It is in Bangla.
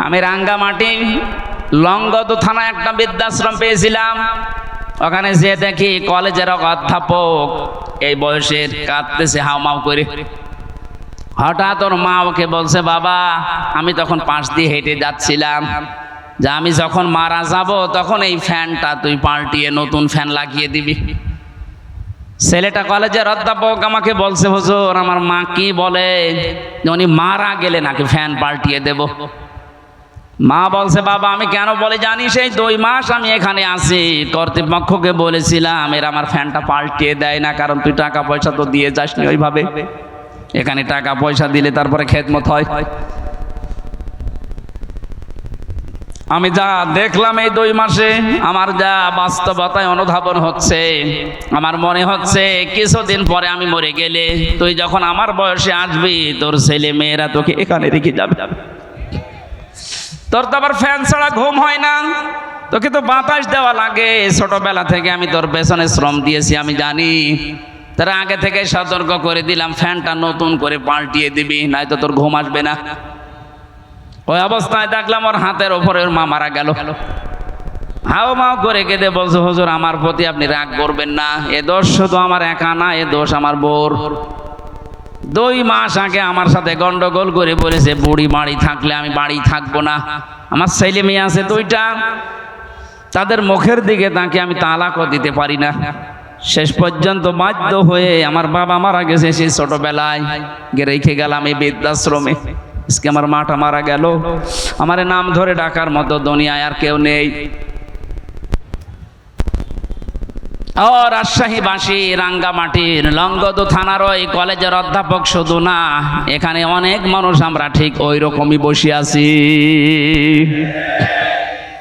আমি রাঙ্গামাটি লংগদু থানায় একটা বৃদ্ধাশ্রম পেয়েছিলাম। ওখানে যে দেখি কলেজের অধ্যাপক এই বয়সের কাঁদতেছে হাউমাউ করে। হঠাৎ ওর মা ওকে বলছে, বাবা আমি তখন পাশ দিয়ে হেঁটে যাচ্ছিলাম, যে আমি যখন মারা যাব তখন এই ফ্যানটা তুই পাল্টিয়ে নতুন ফ্যান লাগিয়ে দিবি। ছেলেটা কলেজের অধ্যাপক আমাকে বলছে, হুজুর আমার মা কি বলে যে উনি মারা গেলে নাকি ফ্যান পাল্টিয়ে দেব। মা বলছে, বাবা আমি কেন বলে জানিস, এই 2 মাস আমি এখানে আছি, কর্তৃপক্ষকে বলেছিলাম এরা আমার ফ্যানটা পাল্টিয়ে দেয় না, কারণ তুই টাকা পয়সা তো দিয়ে যাসনি ওইভাবে, এখানে টাকা পয়সা দিলে তারপরে খেদমত হয়। আমি যা দেখলাম এই 2 মাসে, আমার যা বাস্তবতায় অনুধাবন হচ্ছে, আমার মনে হচ্ছে কিছুদিন পরে আমি মরে গেলে তুই যখন আমার বয়সে আসবি তোর ছেলে মেয়েরা তোকে এখানে রেখে যাবে। তোর তো আবার ফ্যান ছাড়া ঘুম হয় না, তোকে তো বাতাস দেওয়া লাগে। ছোটবেলা থেকে আমি তোর পেছনে শ্রম দিয়েছি, আমি জানি। তারা আগে থেকে সতর্ক করে দিলাম, ফ্যানটা নতুন করে পাল্টিয়ে দিবি, নয়তো তোর ঘুম আসবে না। ওই অবস্থায় দেখলাম ওর হাতের ওপরে ওর মা মারা গেল। হাও মাও করে কেঁদে বলছে, হুজুর আমার প্রতি আপনি রাগ করবেন না, এ দোষ শুধু আমার একা না, এ দোষ আমার বোর। 2 মাস আগে আমার সাথে গন্ডগোল করে বলেছে, বুড়ি বাড়ি থাকলে আমি বাড়ি থাকবো না। আমার ছেলে মেয়ে আছে 2টা, তাদের মুখের দিকে তাকে আমি তালাকও দিতে পারি না। শেষ পর্যন্ত বাধ্য হয়ে আমার বাবা মারা গেছে সেই ছোটবেলায়, রেখে গেলাম এই বৃদ্ধাশ্রমে। আজকে আমার মাটা মারা গেল, আমার নাম ধরে ডাকার মতো দুনিয়ায় আর কেউ নেই। ও রাজশাহীবাসী, রাঙ্গামাটির লংগদু থানার ওই কলেজের অধ্যাপক শুধু না, এখানে অনেক মানুষ আমরা ঠিক ওই রকমই বসে আছি।